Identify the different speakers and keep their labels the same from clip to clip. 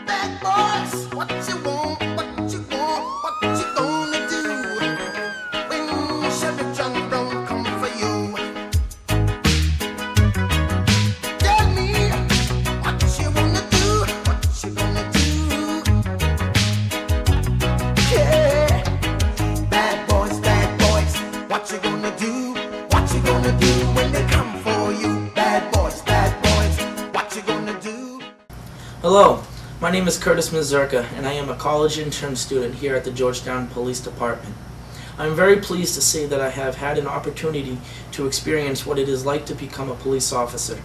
Speaker 1: bad boys, what you want, what you want, what you gonna do when Chevy John don't come for you? Tell me what you wanna do, what you gonna do. Yeah, bad boys, what you gonna do? What you gonna do when they come for you? Bad boys, what you gonna do?
Speaker 2: Hello, my name is Curtis Mazurka, and I am a college intern student here at the Georgetown Police Department. I'm very pleased to say that I have had an opportunity to experience what it is like to become a police officer.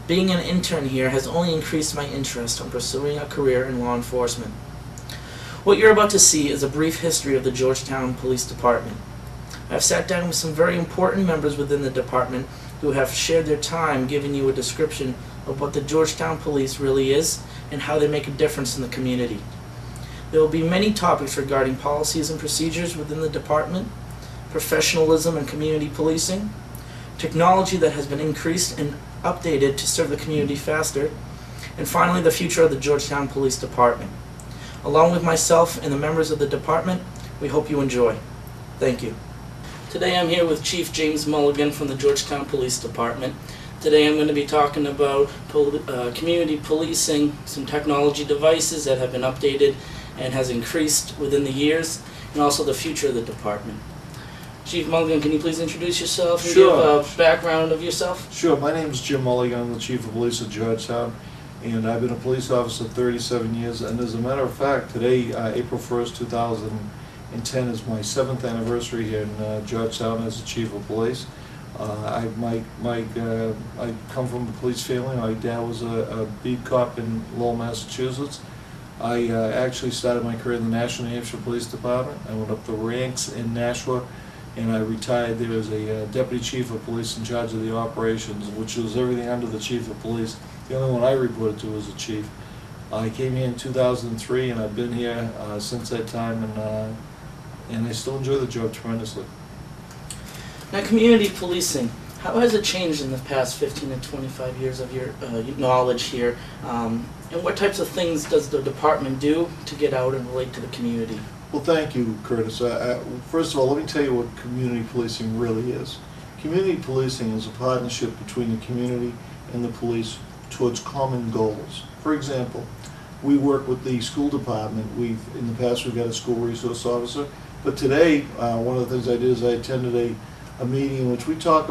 Speaker 2: Being an intern here has only increased my interest in pursuing a career in law enforcement. What you're about to see is a brief history of the Georgetown Police Department. I've sat down with some very important members within the department who have shared their time giving you a description of what the Georgetown Police really is and how they make a difference in the community. There will be many topics regarding policies and procedures within the department, professionalism and community policing, technology that has been increased and updated to serve the community faster, and finally the future of the Georgetown Police Department. Along with myself and the members of the department, we hope you enjoy. Thank you. Today I'm here with Chief James Mulligan from the Georgetown Police Department. Today I'm going to be talking about community policing, some technology devices that have been updated and has increased within the years, and also the future of the department. Chief Mulligan, can you please introduce yourself and
Speaker 3: Sure.
Speaker 2: give a background of yourself?
Speaker 3: Sure. My name is Jim Mulligan. I'm the Chief of Police at Georgetown, and I've been a police officer 37 years. And as a matter of fact, today, April 1st, 2010, is my 7th anniversary here in Georgetown as the Chief of Police. I come from a police family. My dad was a beat cop in Lowell, Massachusetts. I actually started my career in the National New Hampshire Police Department. I went up the ranks in Nashua, and I retired there as a Deputy Chief of Police in charge of the operations, which was everything under the Chief of Police. The only one I reported to was the Chief. I came here in 2003, and I've been here since that time, and I still enjoy the job tremendously.
Speaker 2: Now, community policing, how has it changed in the past 15 to 25 years of your knowledge here? And what types of things does the department do to get out and relate to the community?
Speaker 3: Well, thank you, Curtis. First of all, let me tell you what community policing really is. Community policing is a partnership between the community and the police towards common goals. For example, we work with the school department. In the past, we've got a school resource officer. But today, one of the things I did is I attended a meeting in which we talk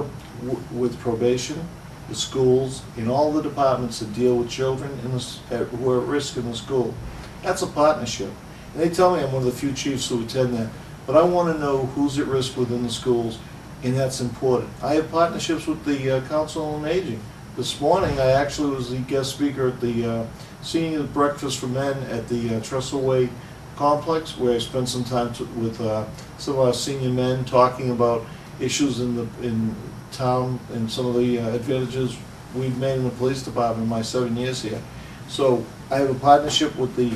Speaker 3: with probation, the schools, and all the departments that deal with children who are at risk in the school. That's a partnership. And they tell me I'm one of the few chiefs who attend that. But I want to know who's at risk within the schools, and that's important. I have partnerships with the Council on Aging. This morning I actually was the guest speaker at the Senior Breakfast for Men at the Trestleway Complex, where I spent some time with some of our senior men talking about issues in town and some of the advantages we've made in the police department in my 7 years here. So I have a partnership with the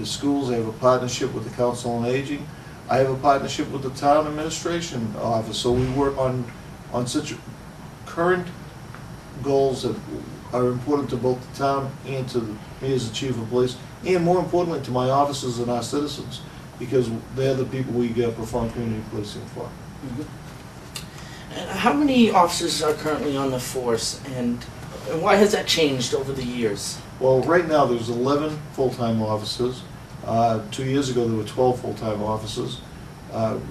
Speaker 3: schools. I have a partnership with the Council on Aging. I have a partnership with the Town Administration Office. So we work on such current goals that are important to both the town and to me as the Chief of Police, and more importantly to my officers and our citizens, because they're the people we perform community policing for.
Speaker 2: Mm-hmm. And how many officers are currently on the force, and why has that changed over the years?
Speaker 3: Well, right now there's 11 full-time officers. 2 years ago there were 12 full-time officers.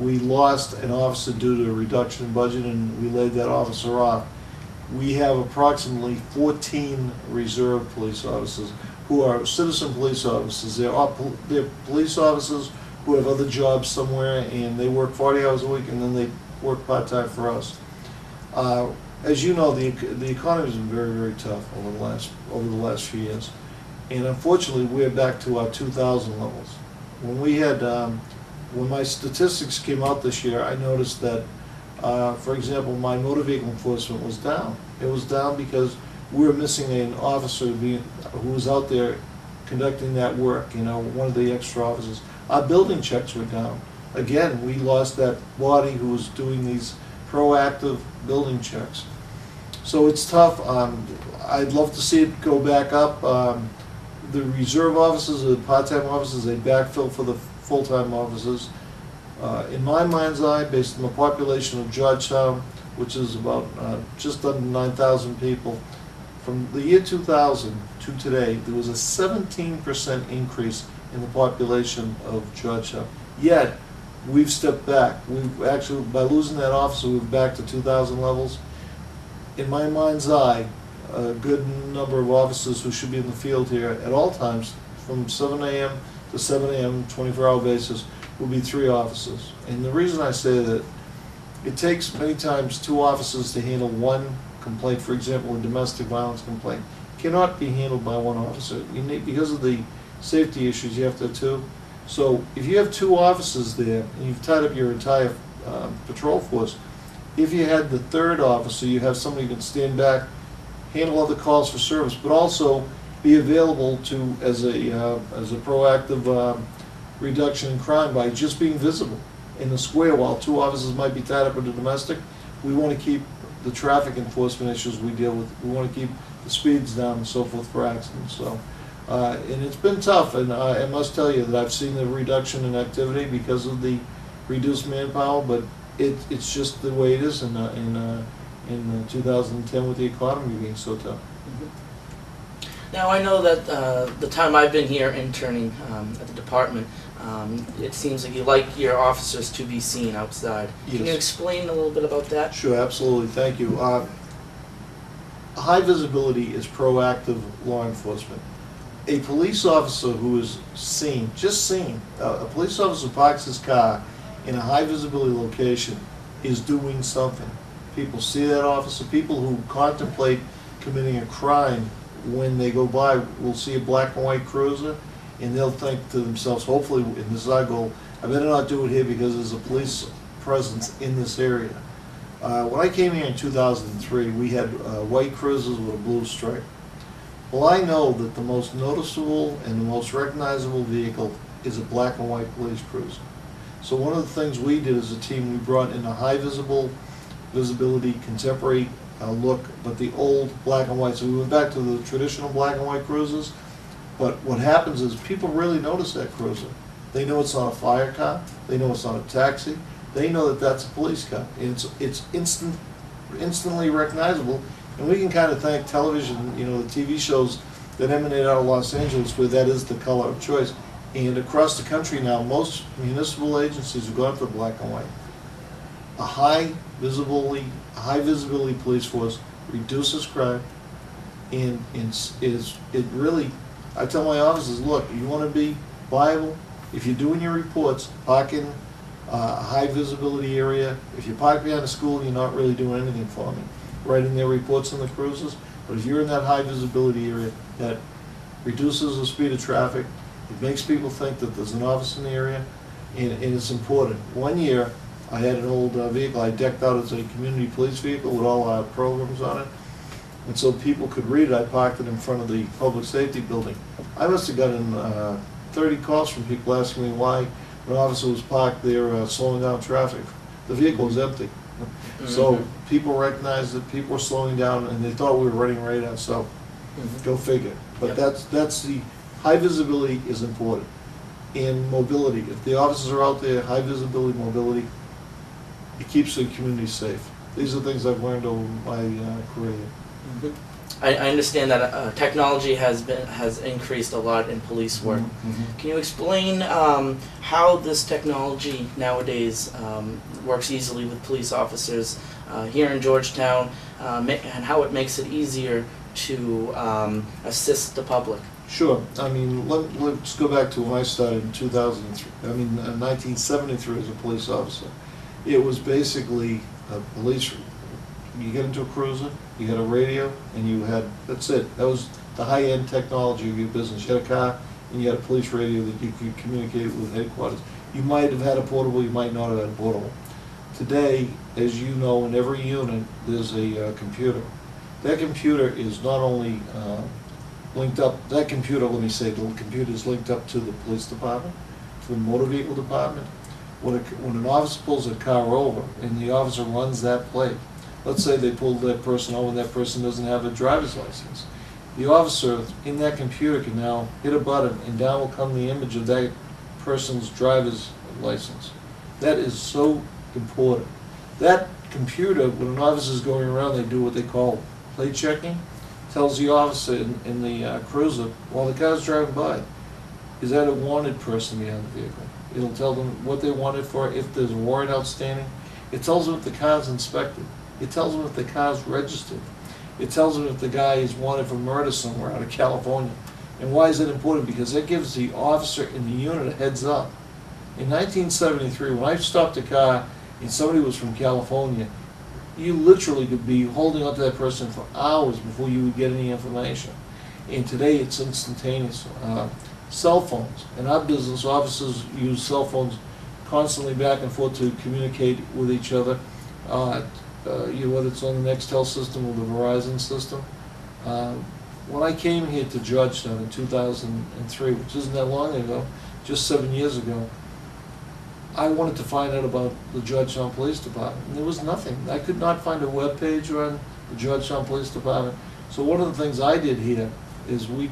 Speaker 3: We lost an officer due to a reduction in budget, and we laid that officer off. We have approximately 14 reserve police officers who are citizen police officers. They're police officers who have other jobs somewhere, and they work 40 hours a week, and then they work part-time for us. As you know, the economy has been very, very tough over the last few years, and unfortunately, we're back to our 2000 levels. When my statistics came out this year, I noticed that, for example, my motor vehicle enforcement was down. It was down because we were missing an officer who was out there conducting that work. One of the extra officers. Our building checks were down. Again, we lost that body who was doing these proactive building checks. So it's tough. I'd love to see it go back up. The reserve offices, the part-time offices, they backfill for the full-time offices. In my mind's eye, based on the population of Georgetown, which is about just under 9,000 people, from the year 2000 to today, there was a 17% increase in the population of Georgetown. Yet, we've stepped back. We've actually, by losing that officer, we're back to 2000 levels. In my mind's eye, a good number of officers who should be in the field here at all times, from 7 a.m. to 7 a.m., 24-hour basis, will be 3 officers. And the reason I say that, it takes many times 2 officers to handle one complaint. For example, a domestic violence complaint cannot be handled by 1 officer. You need, because of the safety issues, you have to have 2. So if you have 2 officers there, and you've tied up your entire patrol force, if you had the 3rd officer, you have somebody who can stand back, handle other calls for service, but also be available to as a proactive reduction in crime by just being visible in the square. While 2 officers might be tied up in the domestic, we want to keep the traffic enforcement issues we deal with. We want to keep the speeds down and so forth for accidents. So, and it's been tough, and I must tell you that I've seen the reduction in activity because of the reduced manpower, but it's just the way it is in 2010 with the economy being so tough.
Speaker 2: Now, I know that the time I've been here interning at the department, it seems like you like your officers to be seen outside.
Speaker 3: Yes.
Speaker 2: Can you explain a little bit about that?
Speaker 3: Sure, absolutely, thank you. High visibility is proactive law enforcement. A police officer who is seen, just seen, a police officer who parks his car in a high visibility location is doing something. People see that officer. People who contemplate committing a crime, when they go by, will see a black and white cruiser, and they'll think to themselves, hopefully, and this is our goal, I better not do it here because there's a police presence in this area. When I came here in 2003, we had white cruisers with a blue stripe. Well, I know that the most noticeable and the most recognizable vehicle is a black and white police cruiser. So one of the things we did as a team, we brought in a high visibility, contemporary look, but the old black and white. So we went back to the traditional black and white cruisers. But what happens is people really notice that cruiser. They know it's not a fire car. They know it's not a taxi. They know that that's a police car. And it's instantly recognizable. And we can kind of thank television, you know, the TV shows that emanate out of Los Angeles, where that is the color of choice. And across the country now, most municipal agencies have gone for black and white. A high visibility police force reduces crime, and it really, I tell my officers, look, you want to be viable, if you're doing your reports, park in a high visibility area. If you park behind a school, you're not really doing anything for me, writing their reports on the cruises. But if you're in that high visibility area, that reduces the speed of traffic, it makes people think that there's an officer in the area, and it's important. One year, I had an old vehicle I decked out as a community police vehicle with all our programs on it. And so people could read it. I parked it in front of the public safety building. I must have gotten 30 calls from people asking me why an officer was parked there slowing down traffic. The vehicle was empty. So people recognized that people were slowing down, and they thought we were running radar, so go figure. But that's the high visibility is important. And mobility. If the officers are out there, high visibility, mobility, it keeps the community safe. These are things I've learned over my career.
Speaker 2: I understand that technology has increased a lot in police work. Can you explain how this technology nowadays works easily with police officers here in Georgetown, and how it makes it easier to assist the public?
Speaker 3: Sure. I mean, let's go back to when I started in 1973 as a police officer. It was basically a police. You get into a cruiser, you had a radio, and you had, that's it. That was the high-end technology of your business. You had a car, and you had a police radio that you could communicate with headquarters. You might have had a portable, you might not have had a portable. Today, as you know, in every unit, there's a computer. That computer is not only linked up, the computer is linked up to the police department, to the motor vehicle department. When an officer pulls a car over and the officer runs that plate, Let's say they pulled that person over, and that person doesn't have a driver's license. The officer in that computer can now hit a button, and down will come the image of that person's driver's license. That is so important. That computer, when an officer is going around, they do what they call plate checking. Tells the officer in the cruiser, while the car's driving by, is that a wanted person behind the vehicle? It'll tell them what they wanted for, if there's a warrant outstanding. It tells them if the car's inspected. It tells them if the car's registered. It tells them if the guy is wanted for murder somewhere out of California. And why is it important? Because that gives the officer in the unit a heads up. In 1973, when I stopped a car and somebody was from California, you literally could be holding on to that person for hours before you would get any information. And today it's instantaneous. Cell phones. In our business, officers use cell phones constantly back and forth to communicate with each other. Whether it's on the Nextel system or the Verizon system. When I came here to Georgetown in 2003, which isn't that long ago, just 7 years ago, I wanted to find out about the Georgetown Police Department, and there was nothing. I could not find a web page on the Georgetown Police Department. So one of the things I did here is we,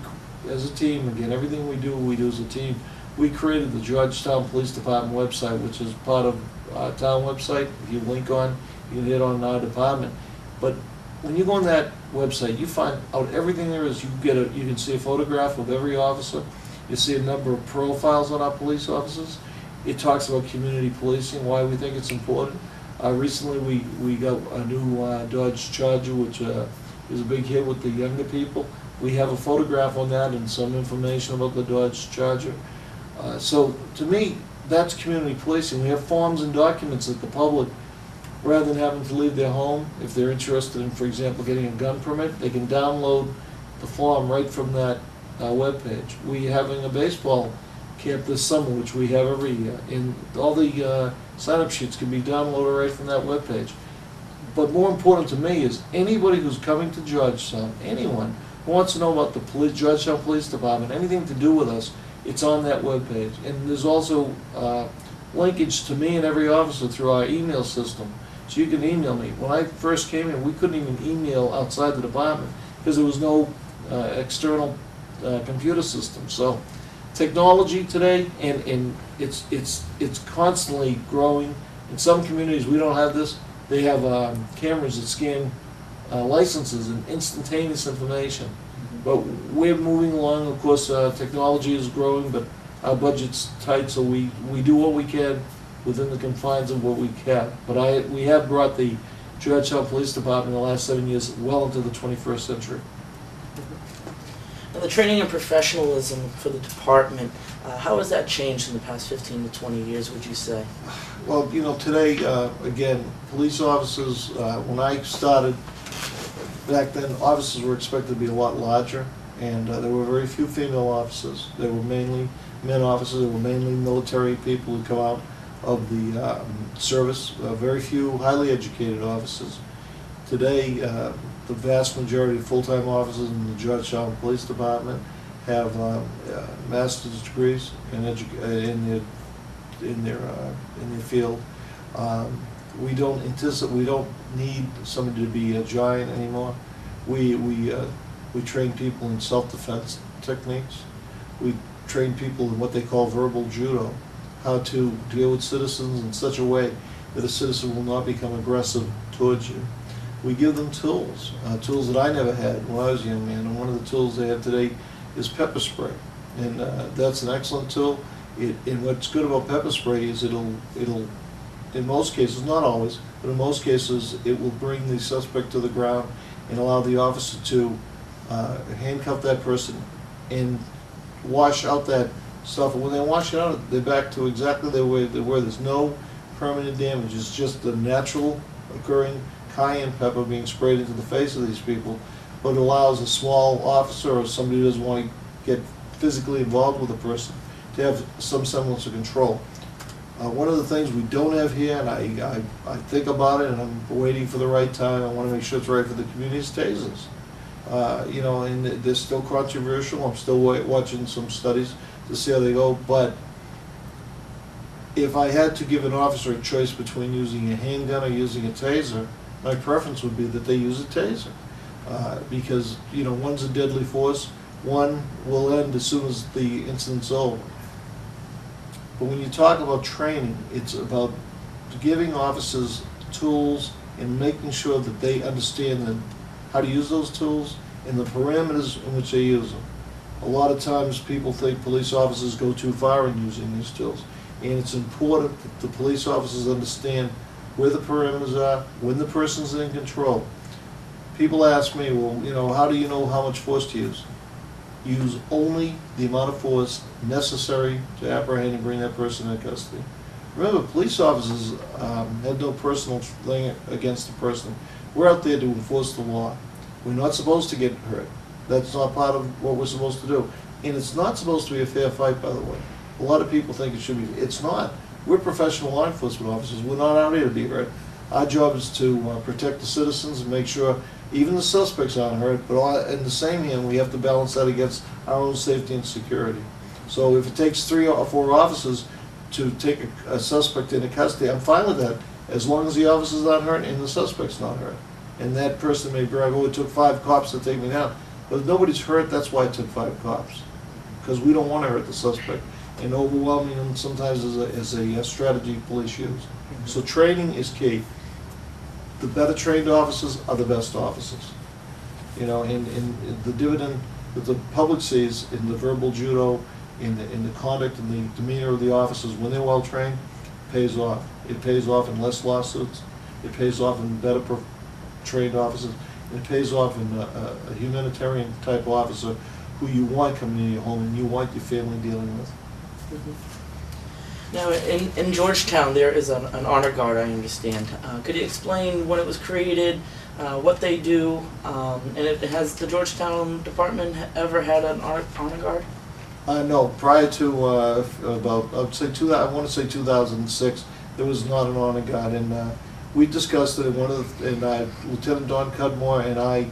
Speaker 3: as a team, again, everything we do as a team, we created the Georgetown Police Department website, which is part of our town website. If you link on, you can hit on our department. But when you go on that website, you find out everything there is. You can see a photograph of every officer. You see a number of profiles on our police officers. It talks about community policing, why we think it's important. Recently we got a new Dodge Charger, which is a big hit with the younger people. We have a photograph on that and some information about the Dodge Charger. So to me, that's community policing. We have forms and documents that the public, rather than having to leave their home, if they're interested in, for example, getting a gun permit, they can download the form right from that webpage. We're having a baseball camp this summer, which we have every year, and all the sign-up sheets can be downloaded right from that webpage. But more important to me is anybody who's coming to Georgetown, anyone who wants to know about the Georgetown Police Department, anything to do with us, it's on that webpage. And there's also linkage to me and every officer through our email system. So you can email me. When I first came here, we couldn't even email outside the department because there was no external computer system. So technology today, and it's constantly growing. In some communities, we don't have this. They have cameras that scan licenses and instantaneous information. But we're moving along. Of course, technology is growing, but our budget's tight, so we do what we can within the confines of what we can. But we have brought the Georgetown Police Department in the last 7 years well into the 21st century.
Speaker 2: And the training and professionalism for the department, how has that changed in the past 15 to 20 years, would you say?
Speaker 3: Well, today, again, police officers, when I started, back then, officers were expected to be a lot larger, and there were very few female officers. They were mainly men officers. They were mainly military people who come out of the service. Very few highly educated officers. Today, the vast majority of full-time officers in the Georgetown Police Department have master's degrees in their field. We don't need somebody to be a giant anymore. We train people in self-defense techniques. We train people in what they call verbal judo, how to deal with citizens in such a way that a citizen will not become aggressive towards you. We give them tools, tools that I never had when I was a young man, and one of the tools they have today is pepper spray, and that's an excellent tool. And what's good about pepper spray is it'll, in most cases, not always, but in most cases, it will bring the suspect to the ground and allow the officer to handcuff that person and wash out that stuff. And when they wash it out, they're back to exactly the way they were. There's no permanent damage. It's just the natural occurring cayenne pepper being sprayed into the face of these people, but it allows a small officer or somebody who doesn't want to get physically involved with a person to have some semblance of control. One of the things we don't have here, and I think about it, and I'm waiting for the right time, I want to make sure it's right for the community, is tasers. And they're still controversial. I'm still watching some studies to see how they go, but if I had to give an officer a choice between using a handgun or using a taser, my preference would be that they use a taser. Because, one's a deadly force, one will end as soon as the incident's over. But when you talk about training, it's about giving officers tools and making sure that they understand how to use those tools and the parameters in which they use them. A lot of times people think police officers go too far in using these tools. And it's important that the police officers understand where the perimeters are, when the person's in control. People ask me, well, how do you know how much force to use? Use only the amount of force necessary to apprehend and bring that person into custody. Remember, police officers have no personal thing against the person. We're out there to enforce the law. We're not supposed to get hurt. That's not part of what we're supposed to do. And it's not supposed to be a fair fight, by the way. A lot of people think it should be. It's not. We're professional law enforcement officers. We're not out here to be hurt. Our job is to protect the citizens and make sure even the suspects aren't hurt, but in the same hand, we have to balance that against our own safety and security. So if it takes 3 or 4 officers to take a suspect into custody, I'm fine with that, as long as the officer's not hurt and the suspect's not hurt. And that person may brag, oh, it took 5 cops to take me down. But if nobody's hurt, that's why it took 5 cops. Because we don't want to hurt the suspect. And overwhelming them sometimes is a strategy police use. So training is key. The better trained officers are the best officers. And the dividend that the public sees in the verbal judo, in the conduct and the demeanor of the officers when they're well trained, pays off. It pays off in less lawsuits. It pays off in better trained officers. It pays off in a humanitarian type officer who you want coming in your home and you want your family dealing with.
Speaker 2: Now, in Georgetown, there is an honor guard, I understand. Could you explain when it was created, what they do, and has the Georgetown department ever had an honor guard?
Speaker 3: No, prior to I want to say 2006, there was not an honor guard, and we discussed it. Lieutenant Don Cudmore and I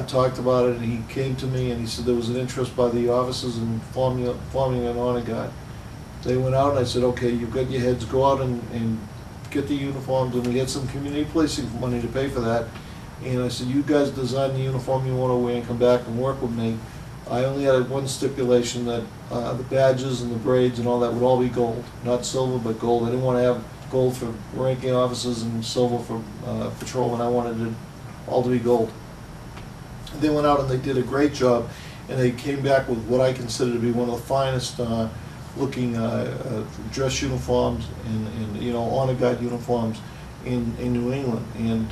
Speaker 3: talked about it, and he came to me and he said there was an interest by the officers in forming an honor guard. They went out and I said, okay, you've got your heads, go out and get the uniforms, and we had some community policing money to pay for that. And I said, you guys design the uniform you want to wear and come back and work with me. I only had one stipulation that the badges and the braids and all that would all be gold, not silver but gold. I didn't want to have gold for ranking officers and silver for patrolmen. I wanted it all to be gold. They went out and they did a great job, and they came back with what I consider to be one of the finest looking dress uniforms and honor guard uniforms in New England. And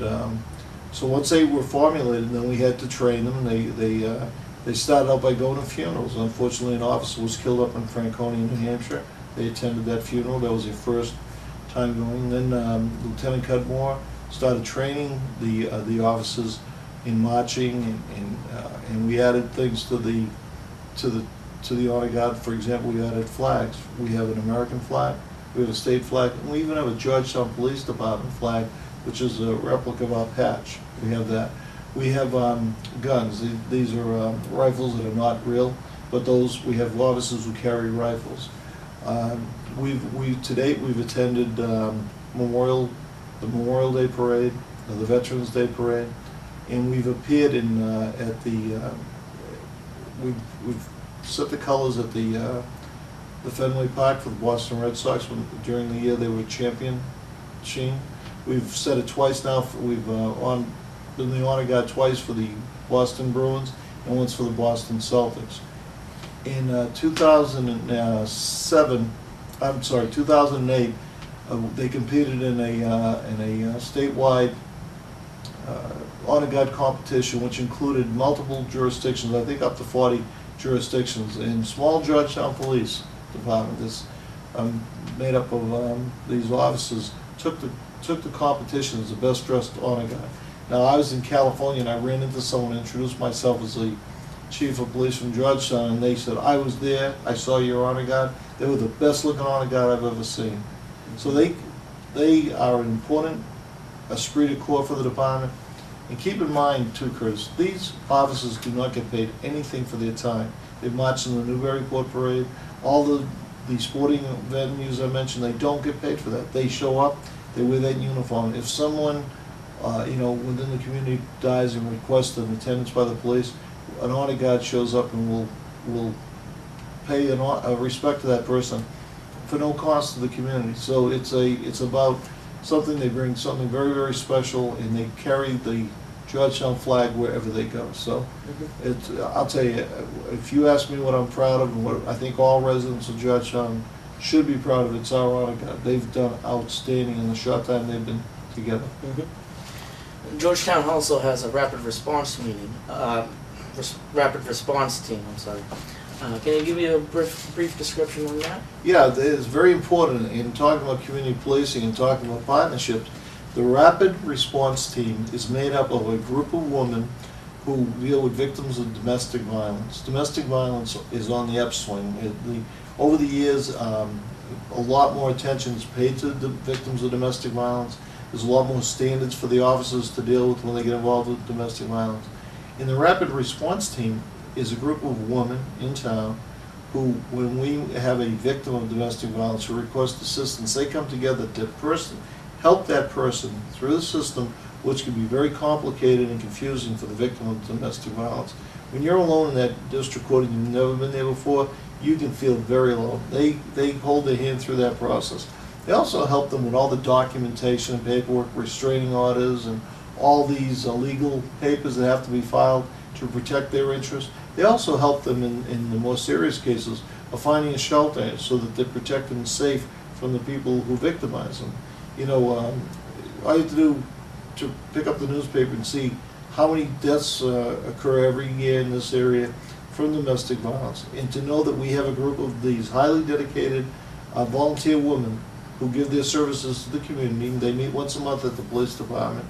Speaker 3: so once they were formulated, then we had to train them. And they started out by going to funerals. Unfortunately, an officer was killed up in Franconia, New Hampshire. They attended that funeral. That was their first time going. And then Lieutenant Cudmore started training the officers in marching, and we added things to the honor guard. For example, we added flags. We have an American flag, we have a state flag, and we even have a Georgetown Police Department flag, which is a replica of our patch. We have that. We have guns. These are rifles that are not real, but we have officers who carry rifles. To date we've attended the Memorial Day Parade, the Veterans Day Parade, and we've appeared we've set the colors at the Fenway Park for the Boston Red Sox during the year they were championing. We've set it twice now. We've been the honor guard twice for the Boston Bruins and once for the Boston Celtics. In 2008, they competed in a statewide honor guard competition, which included multiple jurisdictions, I think up to 40 jurisdictions. And small Georgetown Police Department, this made up of these officers, took the competition as the best dressed honor guard. Now, I was in California and I ran into someone and introduced myself as the chief of police from Georgetown, and they said, I was there, I saw your honor guard. They were the best looking honor guard I've ever seen. So they are an important esprit de corps for the department. And keep in mind too, Curtis, these officers do not get paid anything for their time. They march in the Newburyport Parade, all the sporting venues I mentioned, they don't get paid for that. They show up, they wear that uniform. If someone within the community dies and requests an attendance by the police, an honor guard shows up and will pay a respect to that person for no cost to the community. So it's about something, they bring something very, very special, and they carry the Georgetown flag wherever they go. So I'll tell you, if you ask me what I'm proud of and what I think all residents of Georgetown should be proud of, it's our honor guard. They've done outstanding in the short time they've been together.
Speaker 2: Georgetown also has a rapid response team. I'm sorry. Can you give me a brief description on that?
Speaker 3: Yeah, it's very important in talking about community policing and talking about partnerships. The rapid response team is made up of a group of women who deal with victims of domestic violence. Domestic violence is on the upswing. Over the years, a lot more attention is paid to the victims of domestic violence. There's a lot more standards for the officers to deal with when they get involved with domestic violence. In the rapid response team is a group of women in town who, when we have a victim of domestic violence who requests assistance, they come together to help that person through the system, which can be very complicated and confusing for the victim of domestic violence. When you're alone in that district court and you've never been there before, you can feel very alone. They hold their hand through that process. They also help them with all the documentation and paperwork, restraining orders, and all these legal papers that have to be filed to protect their interests. They also help them in the more serious cases of finding a shelter so that they're protected and safe from the people who victimize them. All you have to do to pick up the newspaper and see how many deaths occur every year in this area from domestic violence, and to know that we have a group of these highly dedicated volunteer women who give their services to the community. They meet once a month at the police department.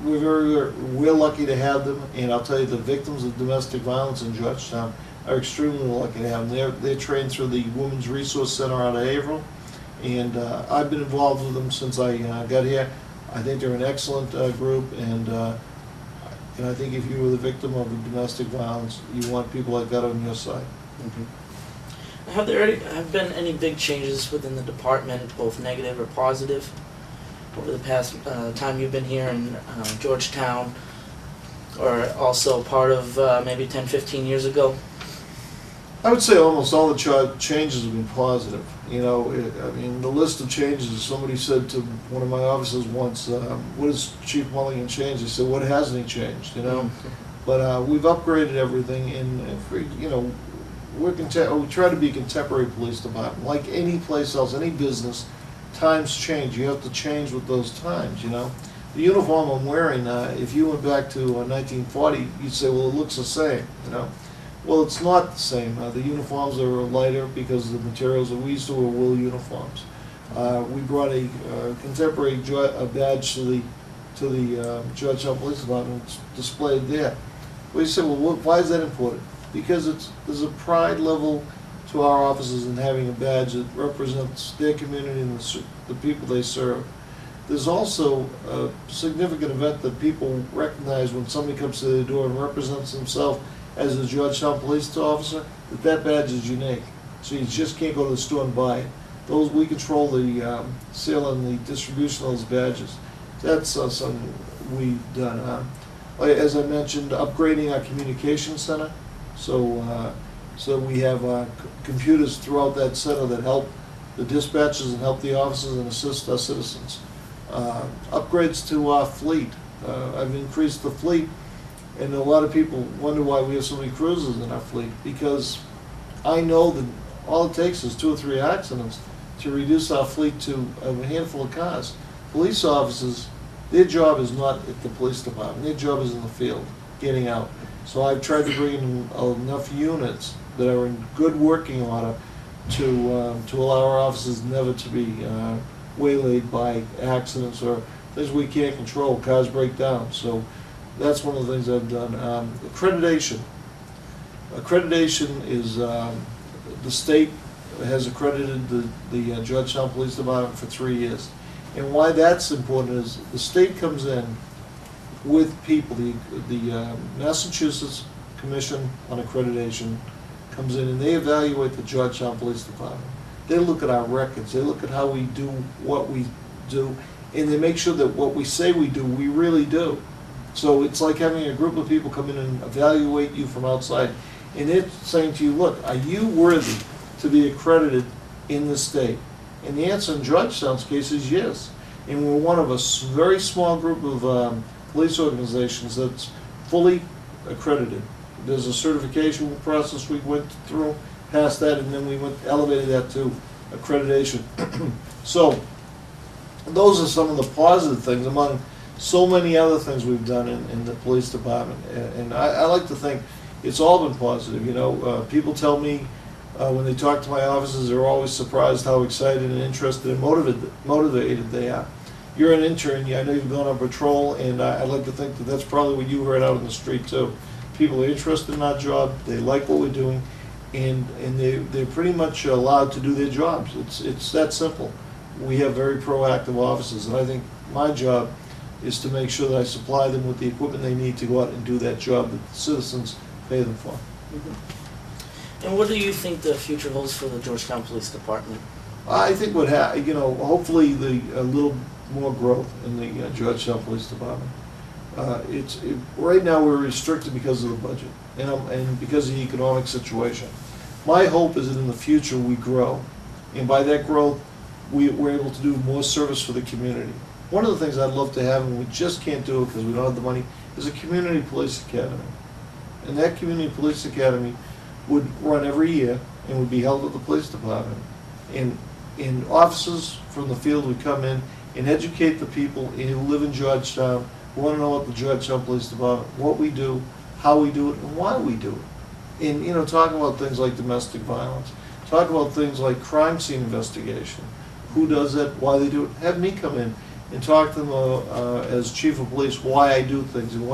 Speaker 3: We're lucky to have them, and I'll tell you, the victims of domestic violence in Georgetown are extremely lucky to have them. They're trained through the Women's Resource Center out of Haverhill, and I've been involved with them since I got here. I think they're an excellent group, and I think if you were the victim of domestic violence, you want people like that on your side.
Speaker 2: Have there been any big changes within the department, both negative or positive, over the past time you've been here in Georgetown, or also part of maybe 10, 15 years ago?
Speaker 3: I would say almost all the changes have been positive. The list of changes, somebody said to one of my officers once, what has Chief Mulligan changed? He said, what hasn't he changed, But we've upgraded everything, and we try to be a contemporary police department. Like any place else, any business, times change. You have to change with those times, The uniform I'm wearing, if you went back to 1940, you'd say, well, it looks the same, Well, it's not the same. The uniforms are lighter because the materials that we used to wear wool uniforms. We brought a contemporary badge to the Georgetown Police Department. It's displayed there. Well, you say, well, why is that important? Because there's a pride level to our officers in having a badge that represents their community and the people they serve. There's also a significant event that people recognize when somebody comes to their door and represents themselves as a Georgetown police officer, that badge is unique. So you just can't go to the store and buy it. We control the sale and the distribution of those badges. That's something we've done. As I mentioned, upgrading our communication center. So we have computers throughout that center that help the dispatchers and help the officers and assist our citizens. Upgrades to our fleet. I've increased the fleet, and a lot of people wonder why we have so many cruisers in our fleet, because I know that all it takes is 2 or 3 accidents to reduce our fleet to a handful of cars. Police officers, their job is not at the police department. Their job is in the field, getting out. So I've tried to bring in enough units that are in good working order to allow our officers never to be waylaid by accidents or things we can't control. Cars break down. So that's one of the things I've done. Accreditation. Accreditation is the state has accredited the Georgetown Police Department for 3 years. And why that's important is the state comes in with people. The Massachusetts Commission on Accreditation comes in and they evaluate the Georgetown Police Department. They look at our records. They look at how we do what we do, and they make sure that what we say we do, we really do. So it's like having a group of people come in and evaluate you from outside, and it's saying to you, look, are you worthy to be accredited in this state? And the answer in Georgetown's case is yes. And we're one of a very small group of police organizations that's fully accredited. There's a certification process we went through, passed that, and then we elevated that to accreditation. So those are some of the positive things among so many other things we've done in the police department. And I like to think it's all been positive. You know, people tell me when they talk to my officers, they're always surprised how excited and interested and motivated they are. You're an intern, I know you've gone on patrol, and I'd like to think that that's probably what you heard out in the street too. People are interested in our job, they like what we're doing, and they're pretty much allowed to do their jobs. It's that simple. We have very proactive officers, and I think my job is to make sure that I supply them with the equipment they need to go out and do that job that the citizens pay them for.
Speaker 2: And what do you think the future holds for the Georgetown Police Department?
Speaker 3: I think hopefully a little more growth in the Georgetown Police Department. Right now we're restricted because of the budget and because of the economic situation. My hope is that in the future we grow, and by that growth we're able to do more service for the community. One of the things I'd love to have, and we just can't do it because we don't have the money, is a community police academy. And that community police academy would run every year and would be held at the police department. And officers from the field would come in and educate the people who live in Georgetown, who want to know what the Georgetown Police Department, what we do, how we do it, and why we do it. And talk about things like domestic violence, talk about things like crime scene investigation, who does that, why they do it. Have me come in and talk to them as chief of police why I do things and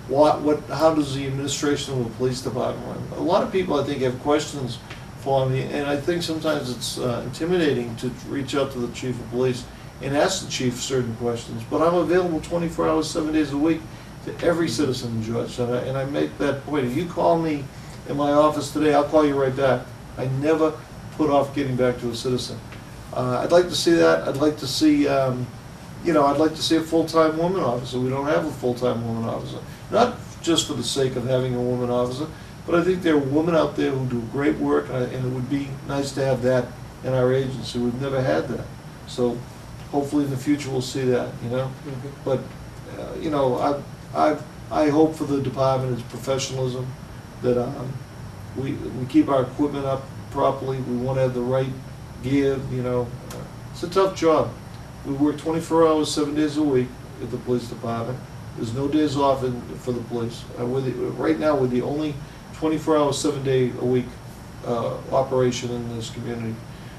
Speaker 3: how does the administration of the police department run. A lot of people, I think, have questions for me, and I think sometimes it's intimidating to reach out to the chief of police and ask the chief certain questions. But I'm available 24 hours, 7 days a week to every citizen in Georgetown, and I make that point. If you call me in my office today, I'll call you right back. I never put off getting back to a citizen. I'd like to see that. I'd like to see, I'd like to see a full-time woman officer. We don't have a full-time woman officer. Not just for the sake of having a woman officer, but I think there are women out there who do great work, and it would be nice to have that in our agency. We've never had that. So hopefully in the future we'll see that, Mm-hmm. But, I hope for the department its professionalism, that we keep our equipment up properly. We want to have the right gear, It's a tough job. We work 24 hours, 7 days a week at the police department. There's no days off for the police. Right now, we're the only 24-hour, 7-day-a-week operation in this community.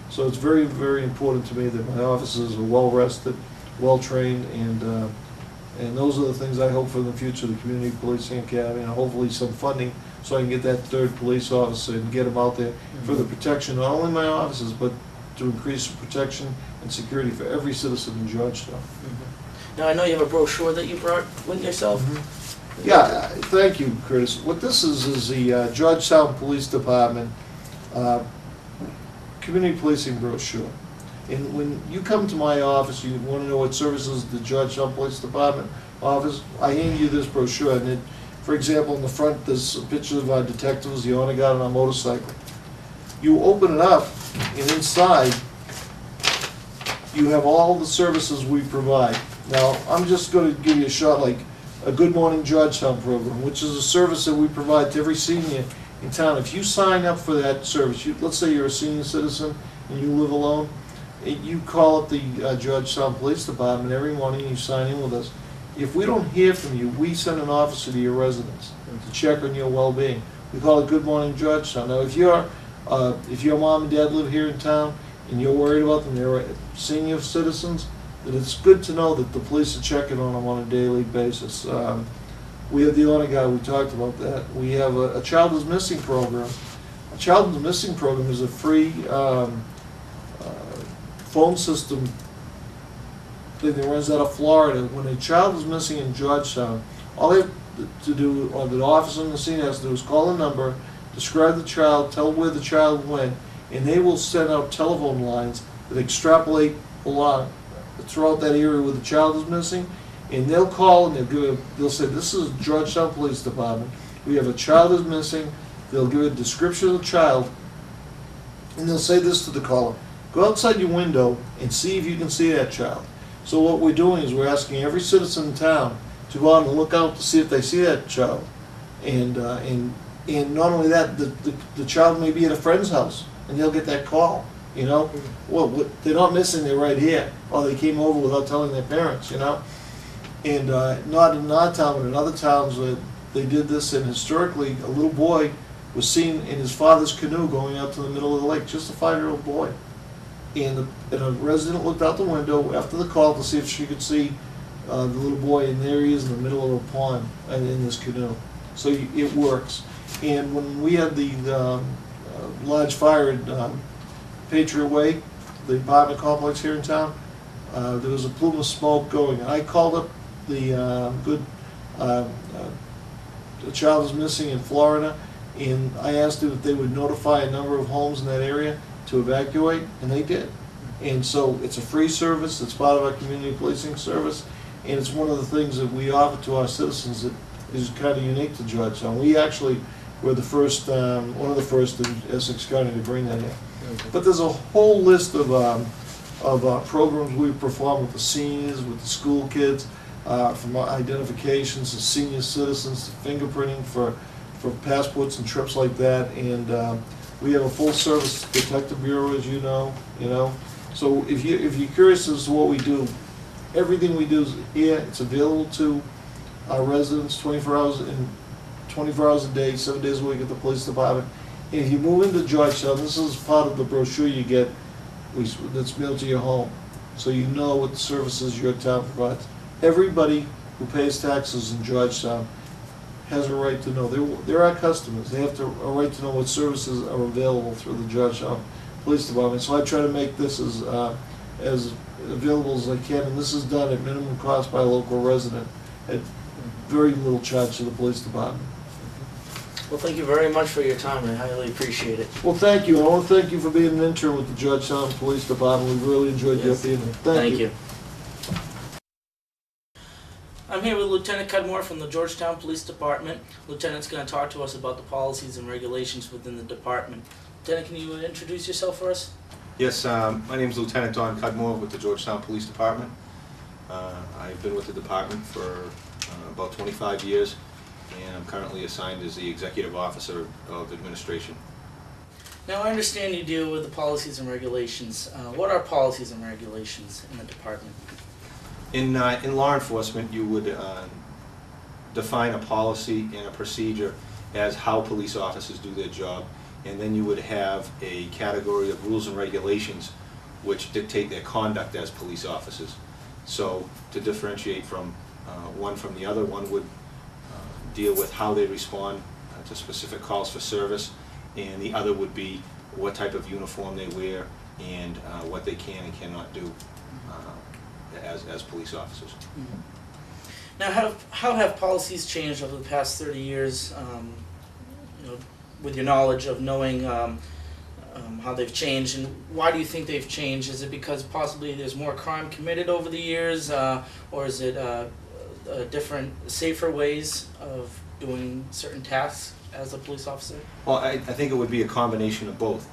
Speaker 3: So it's very, very important to me that my officers are well-rested, well-trained, and those are the things I hope for in the future, the Community Policing Academy, and hopefully some funding so I can get that third police officer and get them out there for the protection, not only my officers, but to increase the protection and security for every citizen in Georgetown.
Speaker 2: Mm-hmm. Now, I know you have a brochure that you brought with yourself.
Speaker 3: Mm-hmm. Yeah, thank you, Curtis. What this is the Georgetown Police Department Community Policing brochure. And when you come to my office, you want to know what services the Georgetown Police Department offers, I hand you this brochure. And it, for example, in the front, there's a picture of our detectives, the honor guard on a motorcycle. You open it up, and inside, you have all the services we provide. Now, I'm just going to give you a shot, like a Good Morning Georgetown program, which is a service that we provide to every senior in town. If you sign up for that service, let's say you're a senior citizen and you live alone, you call up the Georgetown Police Department every morning and you sign in with us. If we don't hear from you, we send an officer to your residence to check on your well-being. We call it Good Morning Georgetown. Now, if your mom and dad live here in town and you're worried about them, they're senior citizens, then it's good to know that the police are checking on them on a daily basis. We have the honor guard, we talked about that. We have a Child is Missing program. A Child is Missing program is a free phone system thing that runs out of Florida. When a child is missing in Georgetown, all they have to do, or the officer on the scene has to do, is call a number, describe the child, tell where the child went, and they will send out telephone lines that extrapolate throughout that area where the child is missing, and they'll call and they'll say, this is Georgetown Police Department. We have a child is missing. They'll give a description of the child, and they'll say this to the caller: go outside your window and see if you can see that child. So what we're doing is we're asking every citizen in town to go out and look out to see if they see that child. And not only that, the child may be at a friend's house, and they'll get that call, you know? Well, they're not missing, they're right here. Or they came over without telling their parents, you know? And not in our town, but in other towns, they did this, and historically, a little boy was seen in his father's canoe going out to the middle of the lake, just a 5-year-old boy. And a resident looked out the window after the call to see if she could see the little boy, and there he is in the middle of a pond and in this canoe. So it works. And when we had the large fire at Patriot Way, the apartment complex here in town, there was a plume of smoke going. And I called up the child is missing in Florida, and I asked them if they would notify a number of homes in that area to evacuate, and they did. And so it's a free service, it's part of our community policing service, and it's one of the things that we offer to our citizens that is kind of unique to Georgetown. We actually were the first, one of the first in Essex County to bring that in. But there's a whole list of programs we perform with the seniors, with the school kids, from identifications to senior citizens to fingerprinting for passports and trips like that. And we have a full service detective bureau, as you know. So if you're curious as to what we do, everything we do is here. It's available to our residents 24 hours a day, 7 days a week at the police department. And if you move into Georgetown, this is part of the brochure you get that's mailed to your home, so you know what services your town provides. Everybody who pays taxes in Georgetown has a right to know. They're our customers. They have a right to know what services are available through the Georgetown Police Department. So I try to make this as available as I can, and this is done at minimum cost by a local resident at very little charge to the police department.
Speaker 2: Well, thank you very much for your time. I highly appreciate it.
Speaker 3: Well, thank you. I want to thank you for being an intern with the Georgetown Police Department. We've really enjoyed you being here. Thank you.
Speaker 2: I'm here with Lieutenant Cudmore from the Georgetown Police Department. Lieutenant's going to talk to us about the policies and regulations within the department. Lieutenant, can you introduce yourself for us?
Speaker 4: Yes, my name is Lieutenant Don Cudmore with the Georgetown Police Department. I've been with the department for about 25 years, and I'm currently assigned as the Executive Officer of Administration.
Speaker 2: Now, I understand you deal with the policies and regulations. What are policies and regulations in the department?
Speaker 4: In law enforcement, you would define a policy and a procedure as how police officers do their job, and then you would have a category of rules and regulations which dictate their conduct as police officers. So to differentiate from one from the other, one would deal with how they respond to specific calls for service, and the other would be what type of uniform they wear and what they can and cannot do as police officers.
Speaker 2: Mm-hmm. Now, how have policies changed over the past 30 years, with your knowledge of knowing how they've changed, and why do you think they've changed? Is it because possibly there's more crime committed over the years, or is it different, safer ways of doing certain tasks as a police officer?
Speaker 4: Well, I think it would be a combination of both.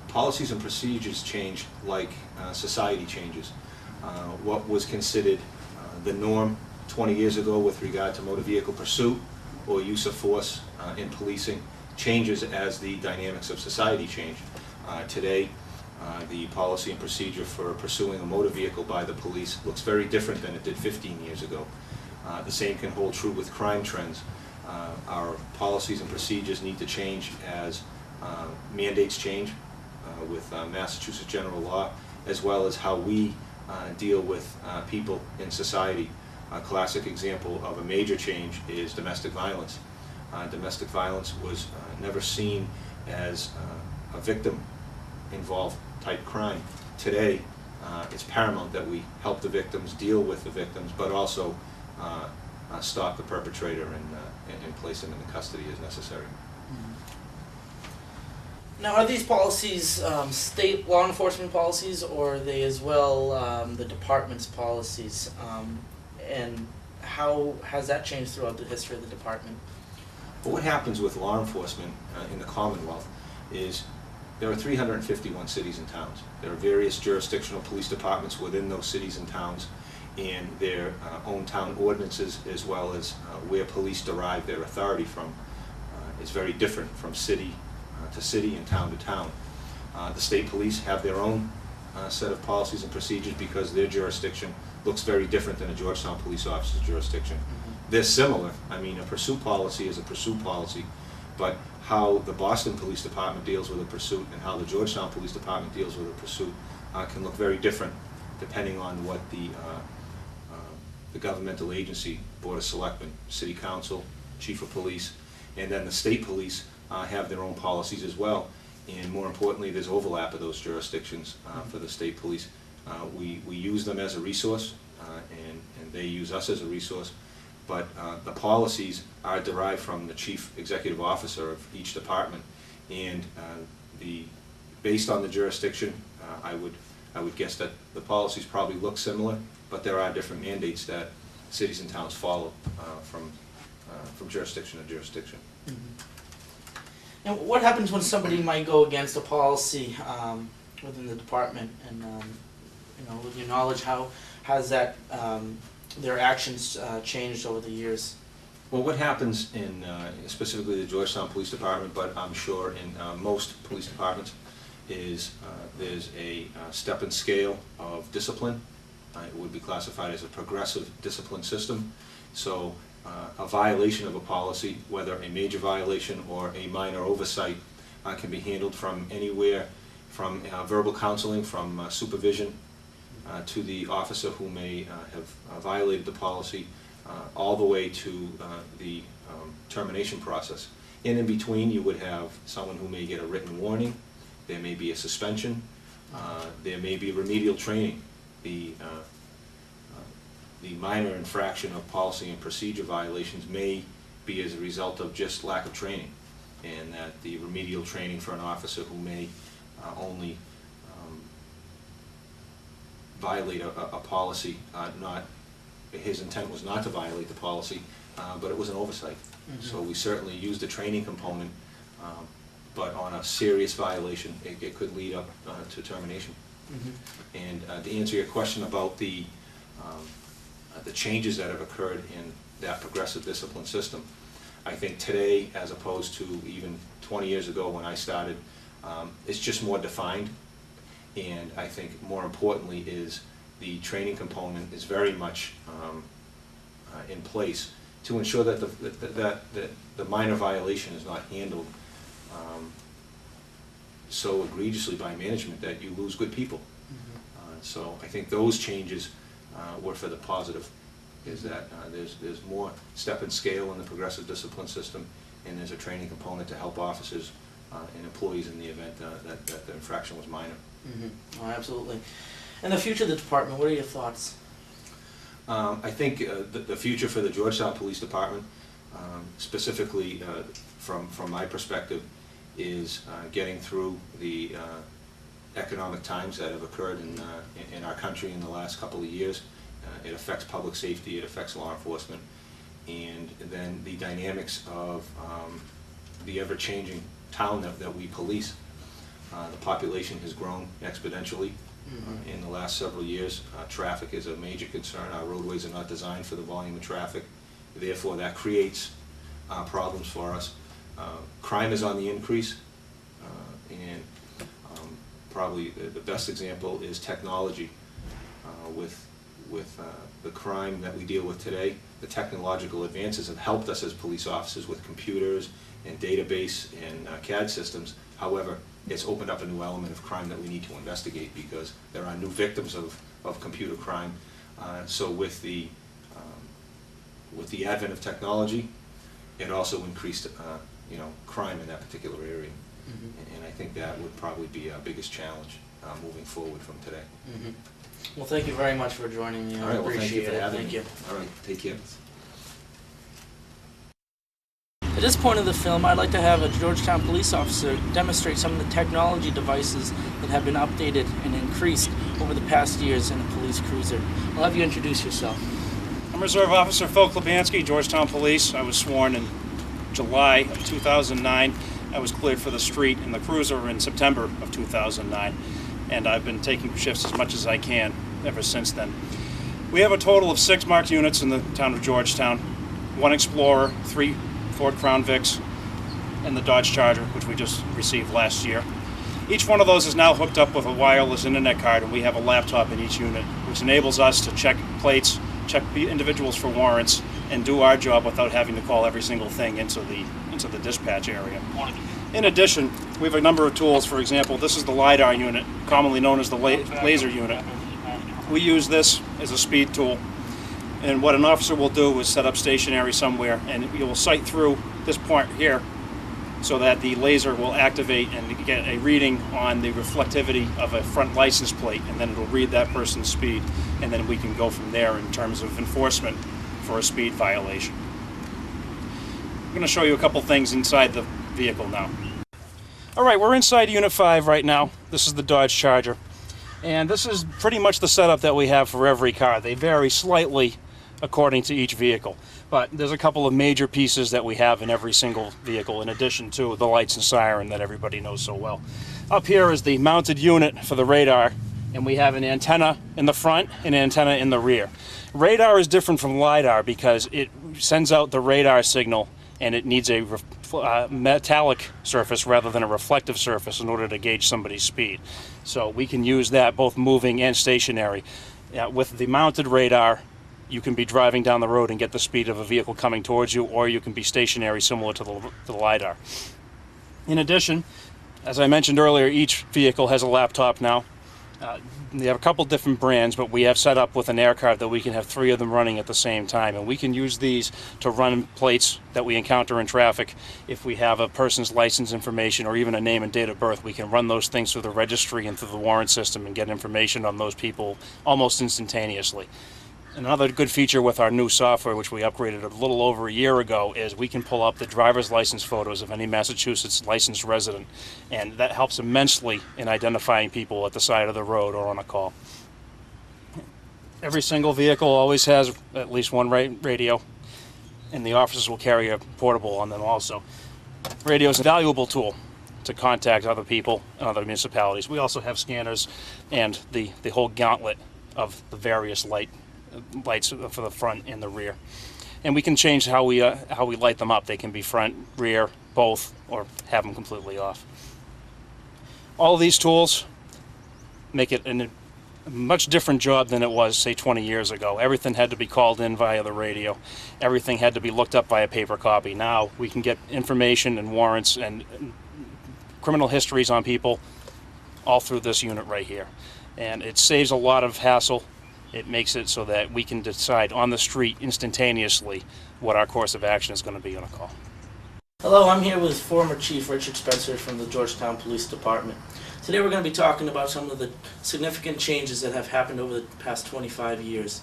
Speaker 4: Policies and procedures change like society changes. What was considered the norm 20 years ago with regard to motor vehicle pursuit or use of force in policing changes as the dynamics of society change. Today, the policy and procedure for pursuing a motor vehicle by the police looks very different than it did 15 years ago. The same can hold true with crime trends. Our policies and procedures need to change as mandates change with Massachusetts general law, as well as how we deal with people in society. A classic example of a major change is domestic violence. Domestic violence was never seen as a victim-involved type crime. Today, it's paramount that we help the victims, deal with the victims, but also stop the perpetrator and place them into custody as necessary.
Speaker 2: Now, are these policies state law enforcement policies, or are they as well the department's policies? And how has that changed throughout the history of the department?
Speaker 4: But what happens with law enforcement in the Commonwealth is there are 351 cities and towns. There are various jurisdictional police departments within those cities and towns, and their own town ordinances, as well as where police derive their authority from, is very different from city to city and town to town. The state police have their own set of policies and procedures because their jurisdiction looks very different than a Georgetown police officer's jurisdiction. They're similar. I mean, a pursuit policy is a pursuit policy, but how the Boston Police Department deals with a pursuit and how the Georgetown Police Department deals with a pursuit can look very different depending on what the governmental agency, Board of Selectmen, City Council, Chief of Police, and then the state police have their own policies as well. And more importantly, there's overlap of those jurisdictions for the state police. We use them as a resource, and they use us as a resource. But the policies are derived from the chief executive officer of each department, and based on the jurisdiction, I would guess that the policies probably look similar, but there are different mandates that cities and towns follow from jurisdiction to jurisdiction.
Speaker 2: And what happens when somebody might go against a policy within the department? And with your knowledge, how has that their actions changed over the years?
Speaker 4: Well, what happens in specifically the Georgetown Police Department, but I'm sure in most police departments, is there's a step and scale of discipline. It would be classified as a progressive discipline system. So a violation of a policy, whether a major violation or a minor oversight, can be handled from anywhere from verbal counseling, from supervision, to the officer who may have violated the policy, all the way to the termination process. And in between, you would have someone who may get a written warning, there may be a suspension, there may be remedial training. The minor infraction of policy and procedure violations may be as a result of just lack of training, and that the remedial training for an officer who may only violate a policy, his intent was not to violate the policy, but it was an oversight. So we certainly use the training component, but on a serious violation, it could lead up to termination. And to answer your question about the changes that have occurred in that progressive discipline system, I think today, as opposed to even 20 years ago when I started, it's just more defined. And I think more importantly is the training component is very much in place to ensure that the minor violation is not handled so egregiously by management that you lose good people. So I think those changes were for the positive, is that there's more step and scale in the progressive discipline system, and there's a training component to help officers and employees in the event that the infraction was minor.
Speaker 2: Oh, absolutely. And the future of the department, what are your thoughts?
Speaker 4: I think the future for the Georgetown Police Department, specifically from my perspective, is getting through the economic times that have occurred in our country in the last couple of years. It affects public safety, it affects law enforcement, and then the dynamics of the ever-changing town that we police. The population has grown exponentially in the last several years. Traffic is a major concern. Our roadways are not designed for the volume of traffic. Therefore, that creates problems for us. Crime is on the increase, and probably the best example is technology. With the crime that we deal with today, the technological advances have helped us as police officers with computers and database and CAD systems. However, it's opened up a new element of crime that we need to investigate because there are new victims of computer crime. So with the advent of technology, it also increased crime in that particular area. And I think that would probably be our biggest challenge moving forward from today.
Speaker 2: Well, thank you very much for joining me.
Speaker 4: All right,
Speaker 2: I
Speaker 4: well, thank you
Speaker 2: appreciate
Speaker 4: for
Speaker 2: it.
Speaker 4: having
Speaker 2: Thank
Speaker 4: me.
Speaker 2: you.
Speaker 4: All right, take care.
Speaker 2: At this point of the film, I'd like to have a Georgetown police officer demonstrate some of the technology devices that have been updated and increased over the past years in a police cruiser. I'll have you introduce yourself.
Speaker 5: I'm Reserve Officer Phil Klebanski, Georgetown Police. I was sworn in July of 2009. I was cleared for the street in the cruiser in September of 2009, and I've been taking shifts as much as I can ever since then. We have a total of 6 marked units in the town of Georgetown, 1 Explorer, 3 Ford Crown Vics, and the Dodge Charger, which we just received last year. Each one of those is now hooked up with a wireless internet card, and we have a laptop in each unit, which enables us to check plates, check individuals for warrants, and do our job without having to call every single thing into the dispatch area. In addition, we have a number of tools. For example, this is the LiDAR unit, commonly known as the laser unit. We use this as a speed tool, and what an officer will do is set up stationary somewhere, and you will sight through this point here so that the laser will activate and get a reading on the reflectivity of a front license plate, and then it'll read that person's speed, and then we can go from there in terms of enforcement for a speed violation. I'm going to show you a couple things inside the vehicle now. All right, we're inside Unit 5 right now. This is the Dodge Charger. And this is pretty much the setup that we have for every car. They vary slightly according to each vehicle. But there's a couple of major pieces that we have in every single vehicle, in addition to the lights and siren that everybody knows so well. Up here is the mounted unit for the radar, and we have an antenna in the front and an antenna in the rear. Radar is different from LiDAR because it sends out the radar signal, and it needs a metallic surface rather than a reflective surface in order to gauge somebody's speed. So we can use that both moving and stationary. With the mounted radar, you can be driving down the road and get the speed of a vehicle coming towards you, or you can be stationary similar to the LiDAR. In addition, as I mentioned earlier, each vehicle has a laptop now. They have a couple different brands, but we have set up with an air card that we can have 3 of them running at the same time, and we can use these to run plates that we encounter in traffic. If we have a person's license information or even a name and date of birth, we can run those things through the registry and through the warrant system and get information on those people almost instantaneously. Another good feature with our new software, which we upgraded a little over a year ago, is we can pull up the driver's license photos of any Massachusetts licensed resident, and that helps immensely in identifying people at the side of the road or on a call. Every single vehicle always has at least one radio, and the officers will carry a portable on them also. Radio is a valuable tool to contact other people in other municipalities. We also have scanners and the whole gauntlet of the various lights for the front and the rear, and we can change how we light them up. They can be front, rear, both, or have them completely off. All of these tools make it a much different job than it was, say, 20 years ago. Everything had to be called in via the radio. Everything had to be looked up by a paper copy. Now we can get information and warrants and criminal histories on people all through this unit right here, and it saves a lot of hassle. It makes it so that we can decide on the street instantaneously what our course of action is going to be on a call.
Speaker 2: Hello, I'm here with former Chief Richard Spencer from the Georgetown Police Department. Today we're going to be talking about some of the significant changes that have happened over the past 25 years.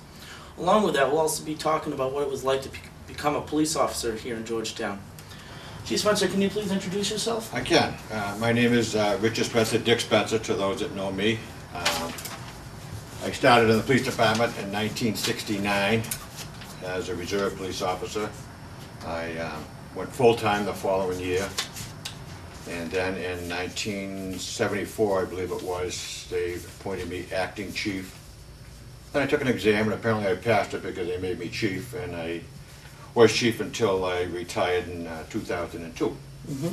Speaker 2: Along with that, we'll also be talking about what it was like to become a police officer here in Georgetown. Chief Spencer, can you please introduce yourself?
Speaker 6: I can. My name is Richard Spencer, Dick Spencer, to those that know me. I started in the police department in 1969 as a reserve police officer. I went full-time the following year, and then in 1974, I believe it was, they appointed me acting chief. Then I took an exam, and apparently I passed it because they made me chief, and I was chief until I retired in 2002. Mm-hmm.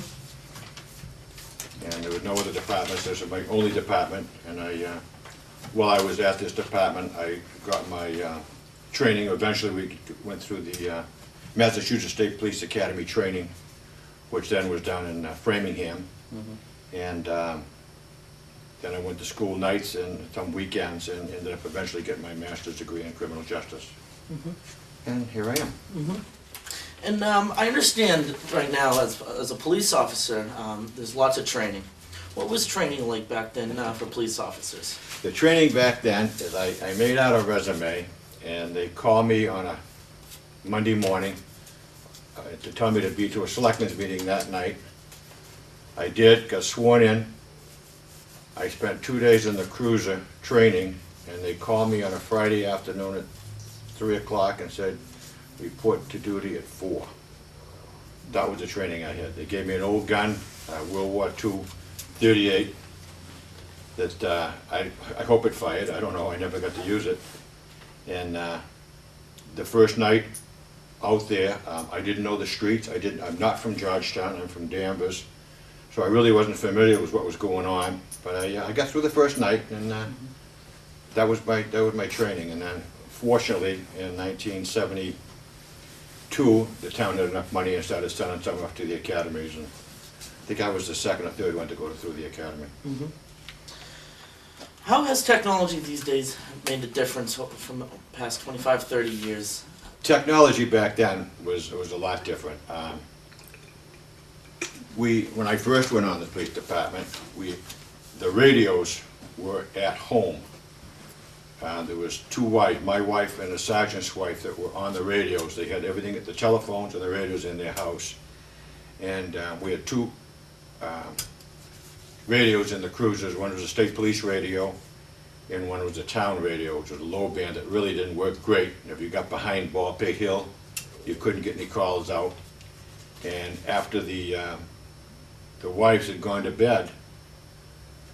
Speaker 6: And there was no other departments. This was my only department, and while I was at this department, I got my training. Eventually, we went through the Massachusetts State Police Academy training, which then was down in Framingham. Mm-hmm. And then I went to school nights and some weekends, and ended up eventually getting my master's degree in criminal justice. Mm-hmm. And here I am.
Speaker 2: Mm-hmm. And I understand right now, as a police officer, there's lots of training. What was training like back then for police officers?
Speaker 6: The training back then is I made out a resume, and they called me on a Monday morning to tell me to be to a selectmen's meeting that night. I did, got sworn in. I spent 2 days in the cruiser training, and they called me on a Friday afternoon at 3 o'clock and said, report to duty at 4. That was the training I had. They gave me an old gun, World War II .38, that I hope it fired. I don't know, I never got to use it. And the first night out there, I didn't know the streets. I'm not from Georgetown, I'm from Danvers. So I really wasn't familiar with what was going on. But I got through the first night, and that was my training. And then fortunately, in 1972, the town had enough money and started sending some off to the academies. And I think I was the second or third one to go through the academy.
Speaker 2: Mm-hmm. How has technology these days made a difference from the past 25, 30 years?
Speaker 6: Technology back then was a lot different. When I first went on the police department, the radios were at home. There was 2 wives, my wife and a sergeant's wife, that were on the radios. They had everything, the telephones and the radios in their house. And we had 2 radios in the cruisers. One was a state police radio, and one was a town radio, which was a low band that really didn't work great. And if you got behind Baldpate Hill, you couldn't get any calls out. And after the wives had gone to bed,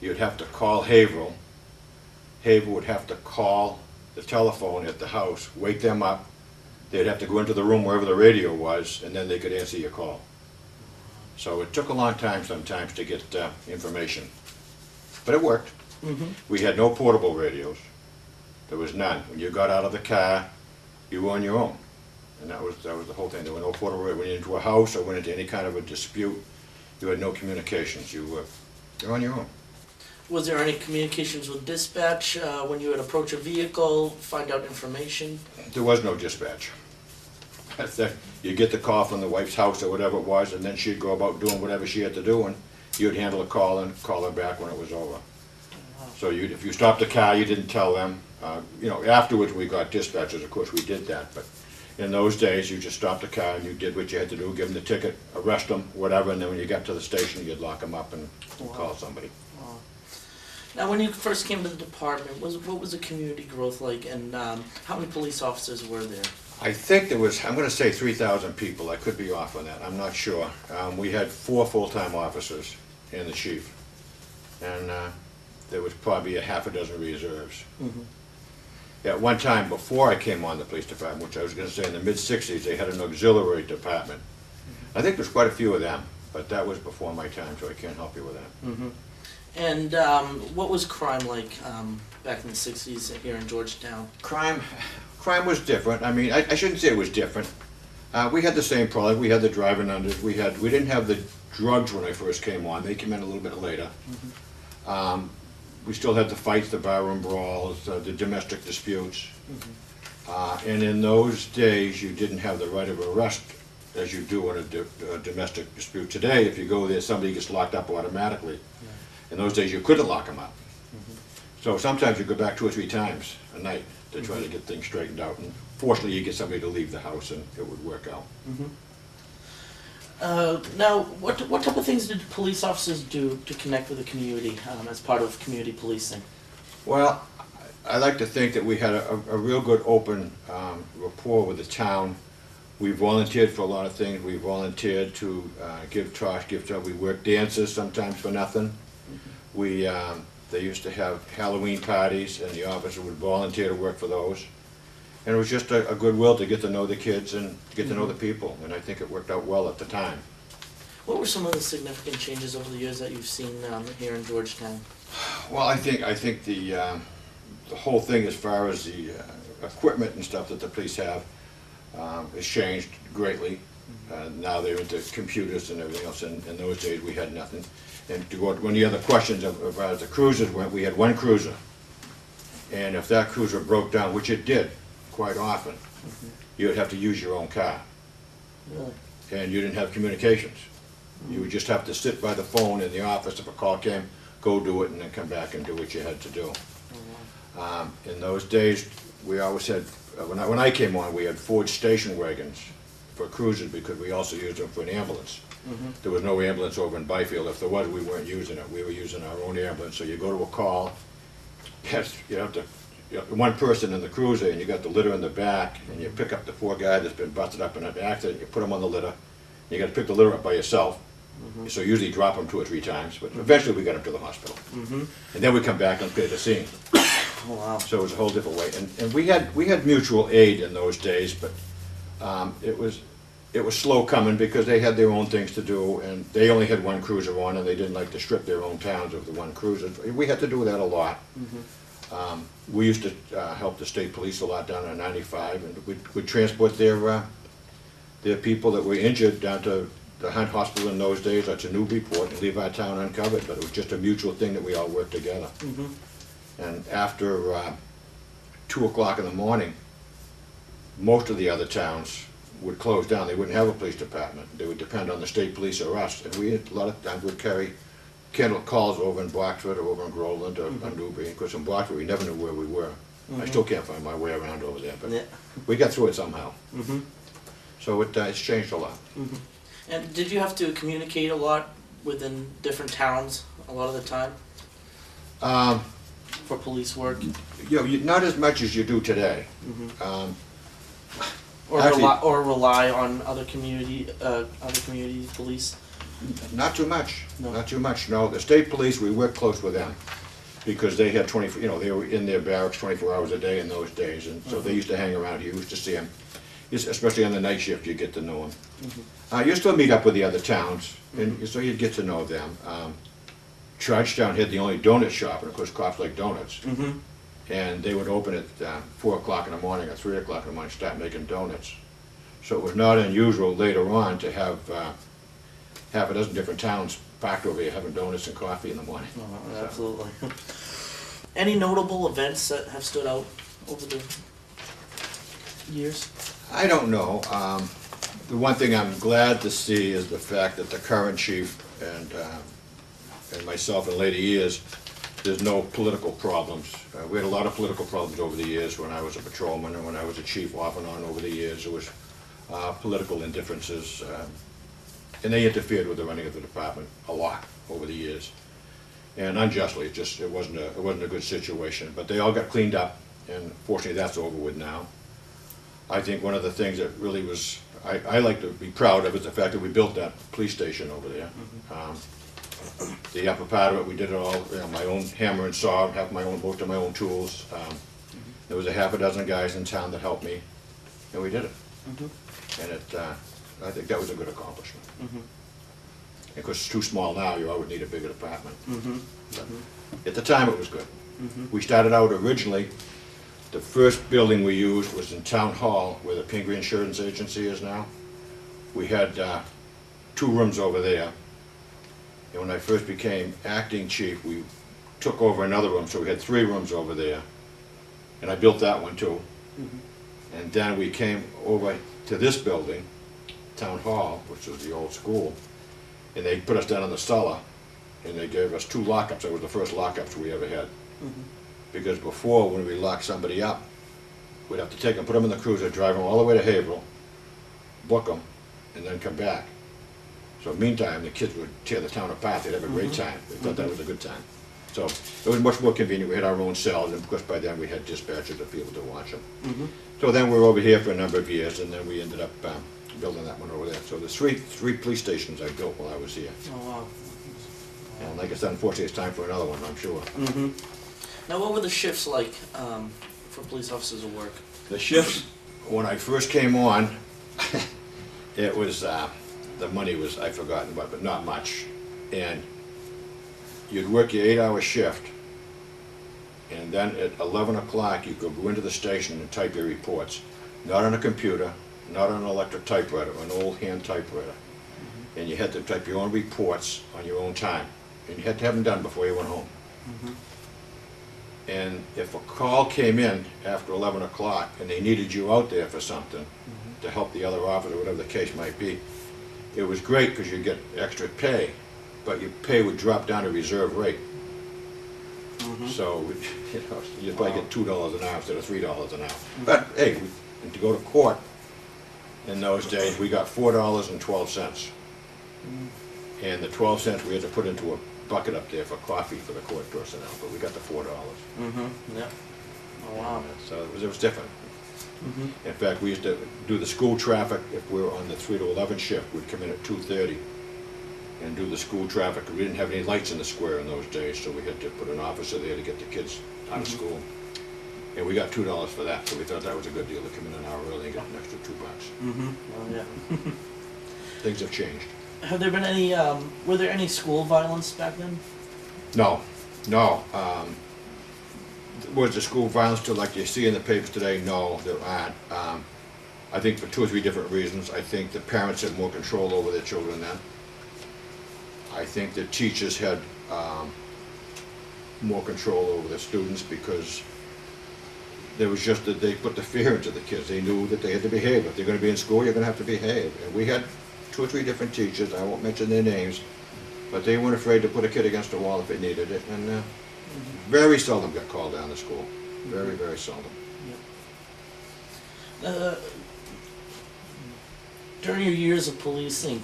Speaker 6: you'd have to call Haverhill. Haverhill would have to call the telephone at the house, wake them up. They'd have to go into the room wherever the radio was, and then they could answer your call. So it took a long time sometimes to get information, but it worked.
Speaker 2: Mm-hmm.
Speaker 6: We had no portable radios. There was none. When you got out of the car, you were on your own, and that was the whole thing. There were no portable radios. When you went into a house or went into any kind of a dispute, you had no communications. You're on your own.
Speaker 2: Was there any communications with dispatch when you would approach a vehicle, find out information?
Speaker 6: There was no dispatch. You get the call from the wife's house or whatever it was, and then she'd go about doing whatever she had to do, and you'd handle a call and call her back when it was over. So if you stopped the car, you didn't tell them. Afterwards we got dispatchers, of course we did that, but in those days you just stopped the car and you did what you had to do, give them the ticket, arrest them, whatever, and then when you got to the station you'd lock them up and call somebody.
Speaker 2: Wow. Now, when you first came to the department, what was the community growth like, and how many police officers were there?
Speaker 6: I think there was, I'm going to say 3,000 people. I could be off on that. I'm not sure. We had 4 full-time officers and the chief, and there was probably a half a dozen reserves.
Speaker 2: Mm-hmm.
Speaker 6: At one time, before I came on the police department, which I was going to say in the mid-'60s, they had an auxiliary department. Mm-hmm. I think there's quite a few of them, but that was before my time, so I can't help you with that.
Speaker 2: Mm-hmm. And what was crime like back in the 60s here in Georgetown?
Speaker 6: Crime was different. I mean, I shouldn't say it was different. We had the same problem. We had the driving unders. We didn't have the drugs when I first came on. They came in a little bit later. Mm-hmm. We still had the fights, the barroom brawls, the domestic disputes. Mm-hmm. And in those days, you didn't have the right of arrest as you do in a domestic dispute. Today, if you go there, somebody gets locked up automatically. Yeah. In those days, you couldn't lock them up. Mm-hmm. So sometimes you go back 2 or 3 times a night to try to get things straightened out. And fortunately, you get somebody to leave the house and it would work out.
Speaker 2: Mm-hmm. Now, what type of things did police officers do to connect with the community as part of community policing?
Speaker 6: Well, I like to think that we had a real good open rapport with the town. We volunteered for a lot of things. We volunteered to give talks, we worked dances sometimes for nothing. Mm-hmm. They used to have Halloween parties, and the officer would volunteer to work for those. And it was just a goodwill to get to know the kids and get to know the people, and I think it worked out well at the time.
Speaker 2: What were some of the significant changes over the years that you've seen here in Georgetown?
Speaker 6: Well, I think the whole thing as far as the equipment and stuff that the police have has changed greatly. Now they're into computers and everything else. In those days, we had nothing. And to go one of the other questions of the cruisers went, we had one cruiser, and if that cruiser broke down, which it did quite often, mm-hmm. you would have to use your own car.
Speaker 2: Really?
Speaker 6: And you didn't have communications. Mm-hmm. You would just have to sit by the phone in the office. If a call came, go do it, and then come back and do what you had to do. Oh, wow. In those days, we always had, when I came on, we had Ford station wagons for cruisers because we also used them for an ambulance. There was no ambulance over in Byfield. If there was, we weren't using it. We were using our own ambulance. So you go to a call, you have to, one person in the cruiser, and you got the litter in the back, and you pick up the poor guy that's been busted up in an accident, you put him on the litter, and you gotta pick the litter up by yourself. So usually you drop him 2 or 3 times, but eventually we got him to the hospital. And then we come back and clear the scene.
Speaker 2: Oh, wow.
Speaker 6: So it was a whole different way. And we had mutual aid in those days, but it was slow coming because they had their own things to do, and they only had one cruiser on, and they didn't like to strip their own towns of the one cruiser. We had to do that a lot. We used to help the state police a lot down on 95, and we'd transport their people that were injured down to the Hunt Hospital in those days, or to Newburyport, and leave our town uncovered, but it was just a mutual thing that we all worked together. And after 2 o'clock in the morning, most of the other towns would close down. They wouldn't have a police department. They would depend on the state police or us. And we, a lot of times, would carry calls over in Blackford or over in Groveland or on Newbury. Of course, in Blackford, we never knew where we were. I still can't find my way around over there, but
Speaker 2: Yeah.
Speaker 6: we got through it somehow. So it's changed a lot.
Speaker 2: And did you have to communicate a lot within different towns a lot of the time for police work?
Speaker 6: Not as much as you do today.
Speaker 2: Or rely on other communities, police?
Speaker 6: Not too much.
Speaker 2: No.
Speaker 6: Not too much. No, the state police, we worked close with them because they had 24. They were in their barracks 24 hours a day in those days, and so they used to hang around here. You used to see them, especially on the night shift. You get to know them. You still meet up with the other towns, and so you'd get to know them. Chargetown had the only donut shop, and of course, cops like donuts. And they would open at 4 o'clock in the morning or 3 o'clock in the morning, start making donuts. So it was not unusual later on to have half a dozen different towns packed over here having donuts and coffee in the morning.
Speaker 2: Oh, absolutely. Any notable events that have stood out over the years?
Speaker 6: I don't know. The one thing I'm glad to see is the fact that the current chief and myself in later years, there's no political problems. We had a lot of political problems over the years when I was a patrolman and when I was a chief off and on over the years. There was political indifferences, and they interfered with the running of the department a lot over the years. And unjustly, it wasn't a good situation. But they all got cleaned up, and fortunately that's over with now. I think one of the things that really was, I like to be proud of is the fact that we built that police station over there. The upper part of it, we did it all, my own hammer and saw, most of my own tools. There was a half a dozen guys in town that helped me, and we did it. And I think that was a good accomplishment. Of course, it's too small now, you always need a bigger department. But at the time, it was good. We started out originally, the first building we used was in Town Hall, where the Pingree Insurance Agency is now. We had 2 rooms over there. And when I first became acting chief, we took over another room, so we had 3 rooms over there. And I built that one too. And then we came over to this building, Town Hall, which was the old school, and they put us down in the cellar, and they gave us 2 lockups. That was the first lockups we ever had. Because before, when we locked somebody up, we'd have to take them, put them in the cruiser, drive them all the way to Haverhill, book them, and then come back. So meantime, the kids would tear the town apart. They'd have a great time. They thought that was a good time. So it was much more convenient. We had our own cells, and of course by then we had dispatchers to be able to watch them. So then we were over here for a number of years, and then we ended up building that one over there. So there's three police stations I built while I was here.
Speaker 2: Oh, wow.
Speaker 6: And like I said, unfortunately, it's time for another one, I'm sure.
Speaker 2: Now, what were the shifts like for police officers at work?
Speaker 6: The shifts, when I first came on, it was, the money was, I've forgotten, but not much. And you'd work your 8-hour shift, and then at 11 o'clock, you could go into the station and type your reports. Not on a computer, not on an electric typewriter, an old hand typewriter. And you had to type your own reports on your own time. And you had to have them done before you went home. And if a call came in after 11 o'clock and they needed you out there for something to help the other officer, whatever the case might be, it was great because you get extra pay, but your pay would drop down to reserve rate. So you'd probably get $2 an hour instead of $3 an hour. But hey, and to go to court, in those days, we got $4.12. And the 12 cents we had to put into a bucket up there for coffee for the court personnel, but we got the $4.
Speaker 2: Mm-hmm. Yeah. Oh wow.
Speaker 6: So it was different. In fact, we used to do the school traffic. If we were on the 3 to 11 shift, we'd come in at 2:30 and do the school traffic. We didn't have any lights in the square in those days, so we had to put an officer there to get the kids out of school. And we got $2 for that, so we thought that was a good deal to come in an hour early and get an extra $2.
Speaker 2: Mm-hmm. Oh yeah.
Speaker 6: Things have changed.
Speaker 2: Have there been any? Were there any school violence back then?
Speaker 6: No. Was the school violence to like you see in the papers today? No, there aren't. I think for 2 or 3 different reasons. I think the parents had more control over their children then. I think the teachers had more control over the students because there was just that they put the fear into the kids. They knew that they had to behave. If they're going to be in school, you're going to have to behave. And we had 2 or 3 different teachers. I won't mention their names, but they weren't afraid to put a kid against a wall if they needed it. And very seldom got called down to school. Very, very seldom.
Speaker 2: During your years of policing,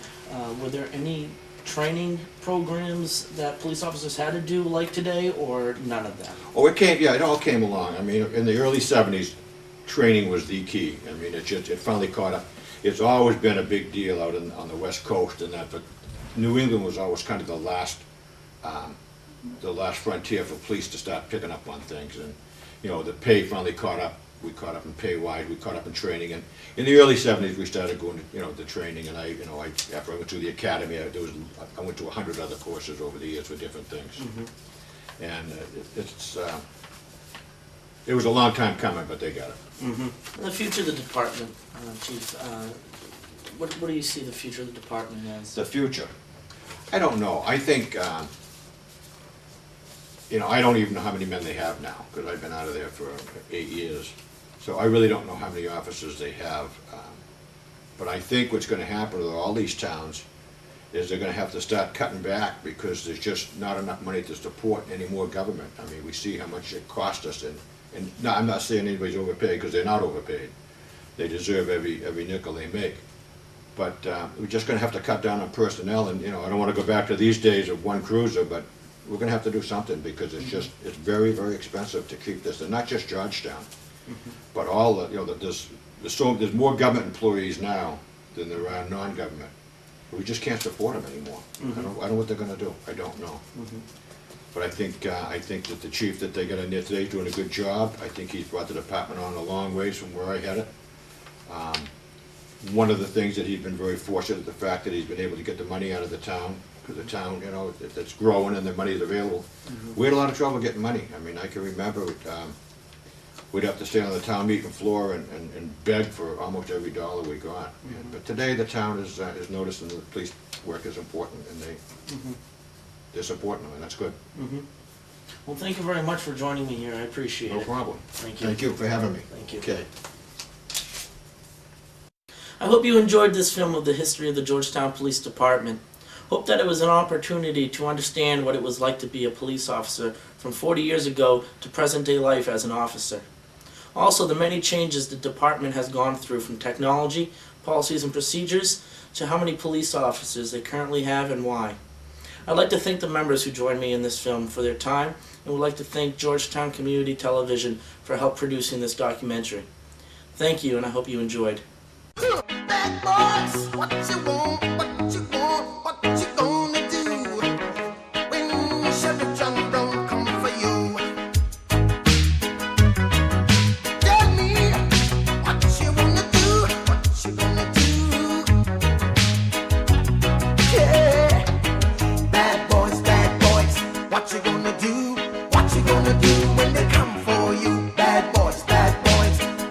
Speaker 2: were there any training programs that police officers had to do like today, or none of that?
Speaker 6: Oh, it all came along. I mean, in the early 70s, training was the key. I mean, it finally caught up. It's always been a big deal out on the West Coast and that, but New England was always kind of the last frontier for police to start picking up on things. And, you know, the pay finally caught up. We caught up in pay-wise, we caught up in training. And in the early 70s, we started going to, the training. And after I went to the academy, I went to 100 other courses over the years for different things. And it was a long time coming, but they got it.
Speaker 2: The future of the department, Chief, what do you see the future of the department as?
Speaker 6: The future? I don't know. I think, I don't even know how many men they have now, because I've been out of there for 8 years. So I really don't know how many officers they have. But I think what's going to happen with all these towns is they're going to have to start cutting back because there's just not enough money to support any more government. I mean, we see how much it costs us. And no, I'm not saying anybody's overpaid, because they're not overpaid. They deserve every nickel they make. But we're just going to have to cut down on personnel. And, I don't want to go back to these days of one cruiser, but we're going to have to do something because it's very, very expensive to keep this. And not just Georgetown, but all there's more government employees now than there are non-government. We just can't support them anymore. I don't know what they're going to do. I don't know. But I think that the chief that they got in there today is doing a good job. I think he's brought the department on a long ways from where I had it. One of the things that he's been very fortunate is the fact that he's been able to get the money out of the town, because the town, it's growing and the money is available. We had a lot of trouble getting money. I mean, I can remember we'd have to stay on the town meeting floor and beg for almost every dollar we got. But today the town is noticing that the police work is important, and they're supporting them, and that's good.
Speaker 2: Well, thank you very much for joining me here. I appreciate it.
Speaker 6: No problem.
Speaker 2: Thank you.
Speaker 6: Thank you for having me.
Speaker 2: Thank you.
Speaker 6: Okay.
Speaker 2: I hope you enjoyed this film of the history of the Georgetown Police Department. Hope that it was an opportunity to understand what it was like to be a police officer from 40 years ago to present-day life as an officer. Also, the many changes the department has gone through, from technology, policies and procedures, to how many police officers they currently have and why. I'd like to thank the members who joined me in this film for their time, and would like to thank Georgetown Community Television for help producing this documentary. Thank you, and I hope you enjoyed.
Speaker 1: Bad boys, what you want, what you want, what you gonna do when Chevy John don't come for you? Tell me what you wanna do, what you gonna do? Yeah, bad boys, what you gonna do? What you gonna do when they come for you? Bad boys,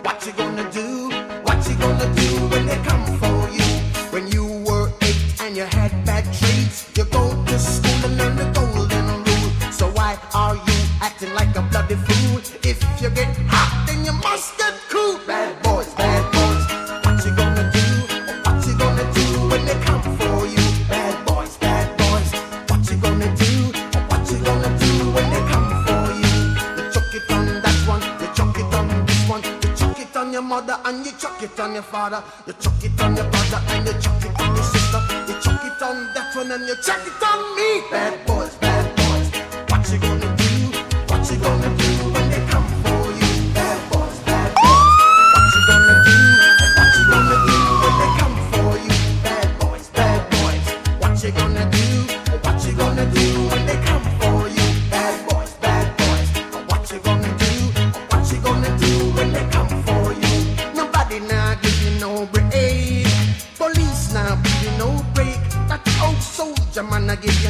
Speaker 1: what you gonna do? What you gonna do when they come for you? When you were 8 and you had bad traits, you go to school and learn the golden rule. So why are you acting like a bloody fool? If you get hot, then you must get cool. Bad boys, what you gonna do? What you gonna do when they come for you? Bad boys, what you gonna do? What you gonna do when they come for you? You chuck it on that one, you chuck it on this one, you chuck it on your mother and you chuck it on your father, you chuck it on brother and you chuck it on your sister. You chuck it on that one and you chuck it on me. Bad boys, what you gonna do? What you gonna do when they come for you? Bad boys, what you gonna do? What you gonna do when they come for you? Bad boys, what you gonna do? What you gonna do when they come for you? Bad boys, what you gonna do? What you gonna do when they come for you? Nobody now give you no break. Police now give you no break. That old soldier man I give you